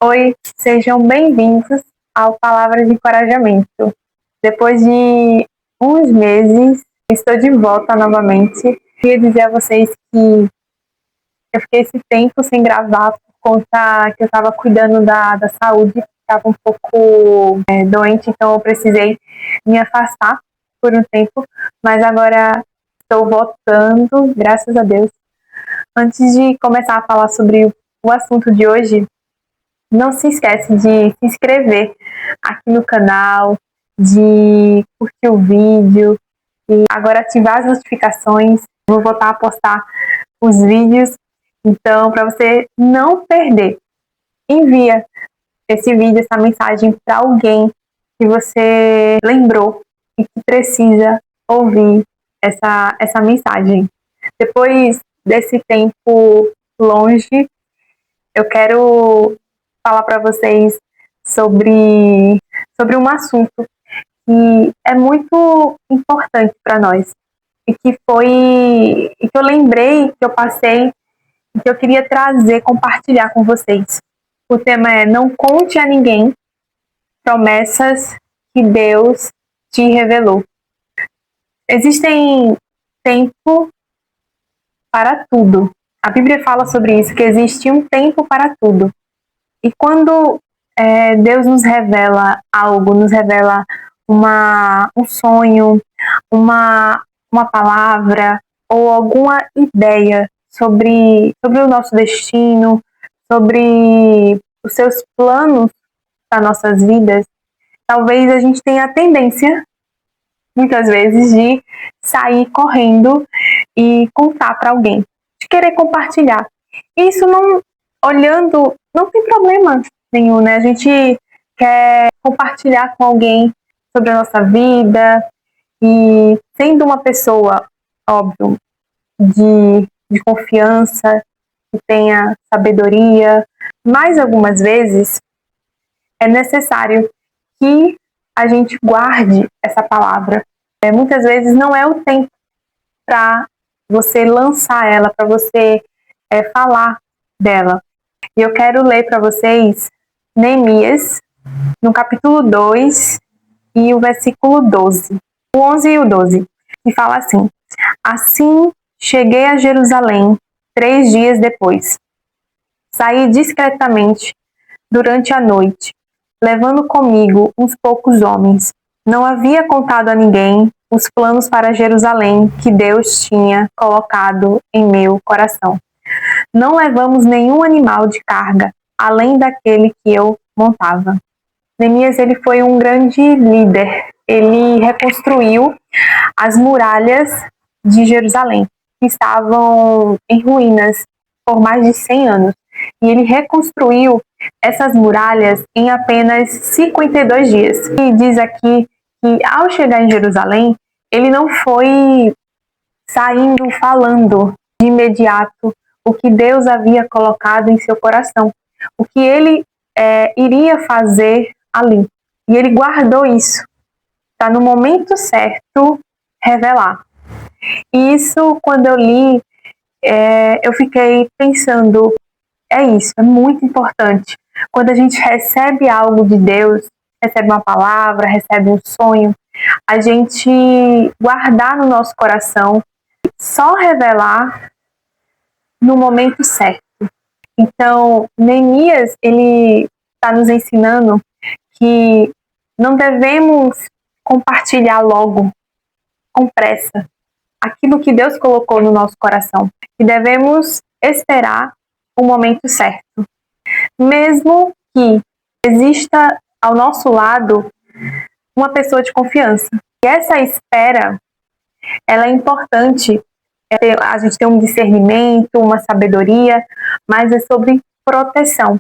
Oi, sejam bem-vindos ao Palavras de Encorajamento. Depois de uns meses, estou de volta novamente. Queria dizer a vocês que eu fiquei esse tempo sem gravar por conta que eu estava cuidando da saúde, estava um pouco doente, então eu precisei me afastar por um tempo, mas agora estou voltando, graças a Deus. Antes de começar a falar sobre o assunto de hoje, não se esquece de se inscrever aqui no canal, de curtir o vídeo e agora ativar as notificações. Vou voltar a postar os vídeos, então para você não perder, envia esse vídeo, essa mensagem para alguém que você lembrou e que precisa ouvir essa mensagem. Depois desse tempo longe, eu quero falar para vocês sobre um assunto que é muito importante para nós e que eu lembrei, que eu passei e que eu queria trazer, compartilhar com vocês. O tema é: não conte a ninguém promessas que Deus te revelou. Existem tempo para tudo. A Bíblia fala sobre isso, que existe um tempo para tudo. E quando Deus nos revela algo, nos revela um sonho, uma palavra ou alguma ideia sobre o nosso destino, sobre os seus planos para nossas vidas, talvez a gente tenha a tendência, muitas vezes, de sair correndo e contar para alguém, de querer compartilhar. Isso não, olhando, não tem problema nenhum, né? A gente quer compartilhar com alguém sobre a nossa vida e sendo uma pessoa, óbvio, de confiança, que tenha sabedoria, mas algumas vezes é necessário que a gente guarde essa palavra. Muitas vezes não é o tempo para você lançar ela, para você falar dela. E eu quero ler para vocês Neemias, no capítulo 2 e o versículo 12, o 11 e o 12, que fala assim: assim cheguei a Jerusalém 3 dias depois. Saí discretamente durante a noite, levando comigo uns poucos homens. Não havia contado a ninguém os planos para Jerusalém que Deus tinha colocado em meu coração. Não levamos nenhum animal de carga, além daquele que eu montava. Neemias, ele foi um grande líder. Ele reconstruiu as muralhas de Jerusalém, que estavam em ruínas por mais de 100 anos. E ele reconstruiu essas muralhas em apenas 52 dias. E diz aqui que ao chegar em Jerusalém, ele não foi saindo falando de imediato o que Deus havia colocado em seu coração, o que ele iria fazer ali. E ele guardou isso para no momento certo revelar. E isso, quando eu li, eu fiquei pensando, é isso, é muito importante. Quando a gente recebe algo de Deus, recebe uma palavra, recebe um sonho, a gente guardar no nosso coração, só revelar no momento certo. Então, Neemias, ele está nos ensinando que não devemos compartilhar logo, com pressa, aquilo que Deus colocou no nosso coração. E devemos esperar o momento certo. Mesmo que exista ao nosso lado uma pessoa de confiança. E essa espera, ela é importante. A gente tem um discernimento, uma sabedoria, mas é sobre proteção.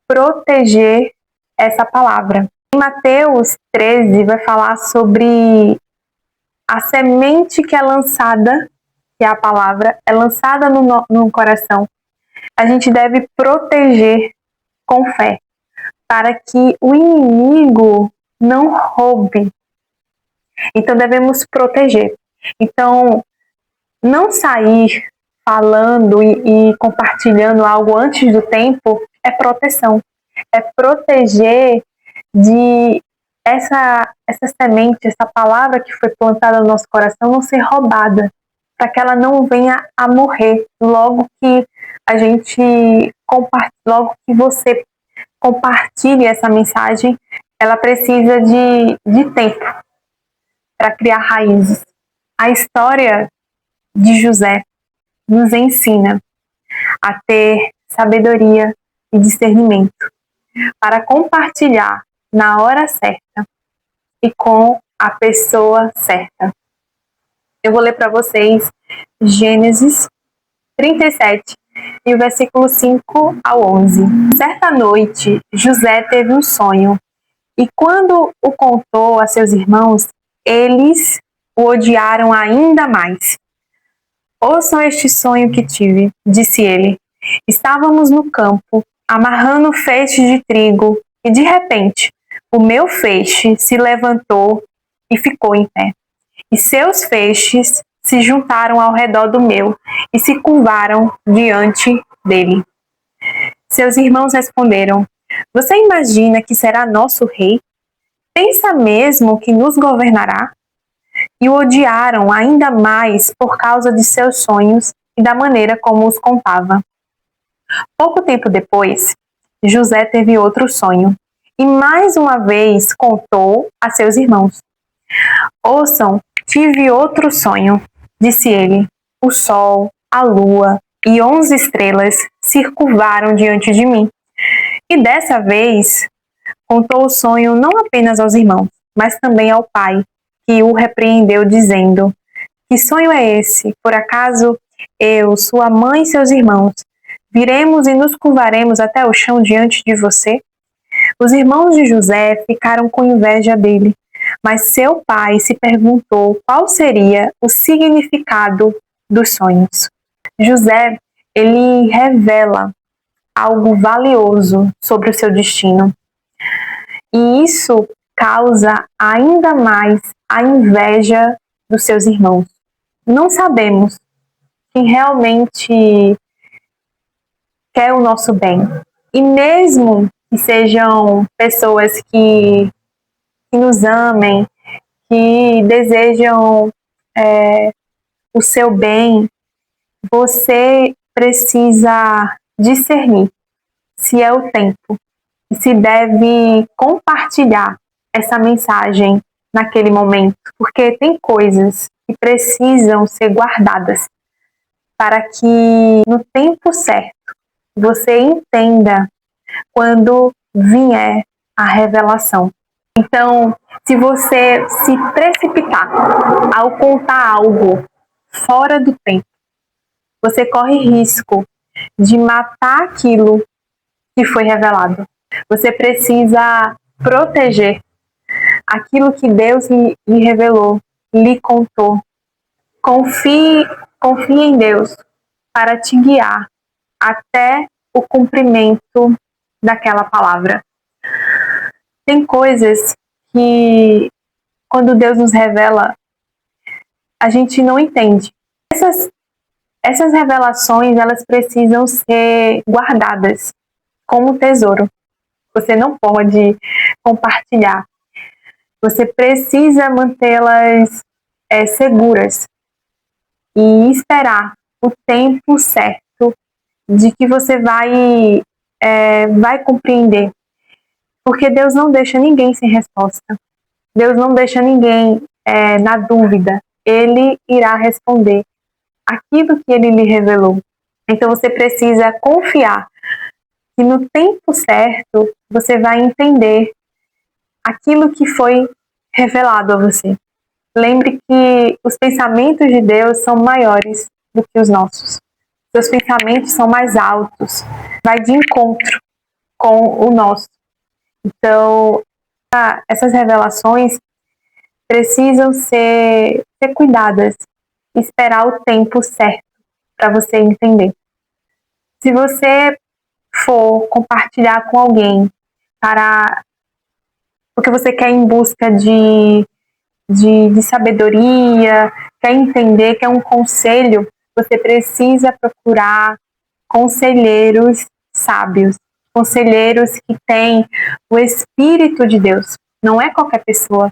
Proteger essa palavra. Em Mateus 13 vai falar sobre a semente que é lançada, que é a palavra, é lançada no coração. A gente deve proteger com fé, para que o inimigo não roube. Então devemos proteger. Então, não sair falando e compartilhando algo antes do tempo é proteção. é proteger de essa semente, essa palavra que foi plantada no nosso coração não ser roubada, para que ela não venha a morrer logo que a gente logo que você compartilhe essa mensagem. Ela precisa de tempo para criar raízes. A história de José nos ensina a ter sabedoria e discernimento para compartilhar na hora certa e com a pessoa certa. Eu vou ler para vocês Gênesis 37, e o versículo 5 ao 11. Certa noite, José teve um sonho, e quando o contou a seus irmãos, eles o odiaram ainda mais. Ouçam este sonho que tive, disse ele. Estávamos no campo, amarrando feixes de trigo, e de repente, o meu feixe se levantou e ficou em pé. E seus feixes se juntaram ao redor do meu e se curvaram diante dele. Seus irmãos responderam: Você imagina que será nosso rei? Pensa mesmo que nos governará? E o odiaram ainda mais por causa de seus sonhos e da maneira como os contava. Pouco tempo depois, José teve outro sonho e mais uma vez contou a seus irmãos. Ouçam, tive outro sonho, disse ele. O sol, a lua e 11 estrelas se curvaram diante de mim. E dessa vez contou o sonho não apenas aos irmãos, mas também ao pai, que o repreendeu, dizendo: Que sonho é esse? Por acaso eu, sua mãe e seus irmãos, viremos e nos curvaremos até o chão diante de você? Os irmãos de José ficaram com inveja dele, mas seu pai se perguntou qual seria o significado dos sonhos. José, ele revela algo valioso sobre o seu destino. E isso causa ainda mais a inveja dos seus irmãos. Não sabemos quem realmente quer o nosso bem. E mesmo que sejam pessoas que nos amem, que desejam o seu bem, você precisa discernir se é o tempo e se deve compartilhar essa mensagem naquele momento, porque tem coisas que precisam ser guardadas para que no tempo certo você entenda quando vier a revelação. Então, se você se precipitar ao contar algo fora do tempo, você corre risco de matar aquilo que foi revelado. Você precisa proteger aquilo que Deus lhe revelou, lhe contou. Confie em Deus para te guiar até o cumprimento daquela palavra. Tem coisas que, quando Deus nos revela, a gente não entende. Essas revelações, elas precisam ser guardadas como tesouro. Você não pode compartilhar. Você precisa mantê-las seguras e esperar o tempo certo de que você vai compreender. Porque Deus não deixa ninguém sem resposta. Deus não deixa ninguém na dúvida. Ele irá responder aquilo que Ele lhe revelou. Então você precisa confiar que no tempo certo você vai entender aquilo que foi revelado a você. Lembre que os pensamentos de Deus são maiores do que os nossos. Seus pensamentos são mais altos, vai de encontro com o nosso. Então, essas revelações precisam ser cuidadas, esperar o tempo certo para você entender. Se você for compartilhar com alguém porque você quer ir em busca de sabedoria, quer entender, quer um conselho, você precisa procurar conselheiros sábios. conselheiros que têm o Espírito de Deus. Não é qualquer pessoa.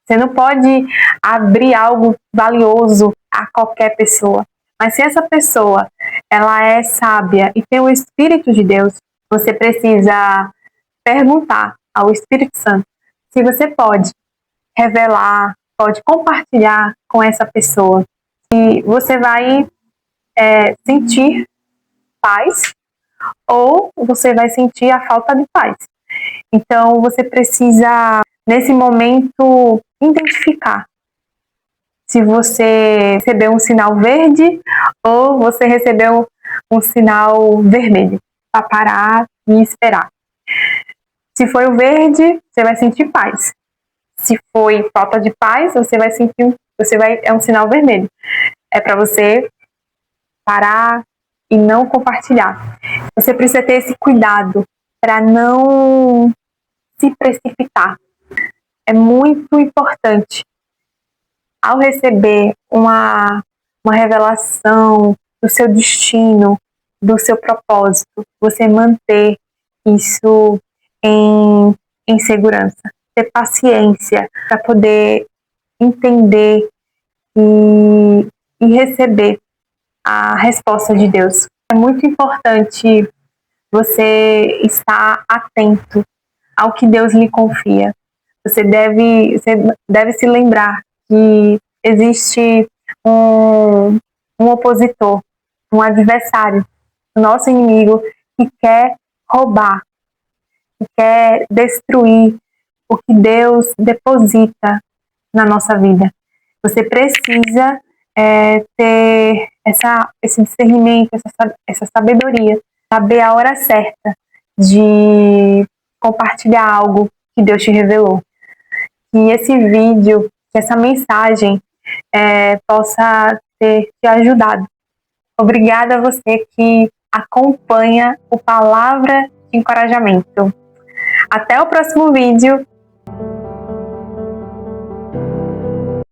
Você não pode abrir algo valioso a qualquer pessoa. Mas se essa pessoa ela é sábia e tem o Espírito de Deus, você precisa perguntar ao Espírito Santo se você pode revelar, pode compartilhar com essa pessoa. E você vai sentir paz ou você vai sentir a falta de paz. Então você precisa, nesse momento, identificar se você recebeu um sinal verde ou você recebeu um sinal vermelho, para parar e esperar. Se foi o verde, você vai sentir paz. Se foi falta de paz, é um sinal vermelho. É para você parar e não compartilhar. Você precisa ter esse cuidado para não se precipitar. É muito importante, ao receber uma revelação do seu destino, do seu propósito, você manter isso em segurança. Ter paciência para poder entender e receber a resposta de Deus. É muito importante você estar atento ao que Deus lhe confia. Você deve se lembrar que existe um opositor, um adversário, o nosso inimigo, que quer roubar, que quer destruir o que Deus deposita na nossa vida. Você precisa ter esse discernimento, essa sabedoria, saber a hora certa de compartilhar algo que Deus te revelou. Que esse vídeo, que essa mensagem possa ter te ajudado. Obrigada a você que acompanha o Palavra de Encorajamento. Até o próximo vídeo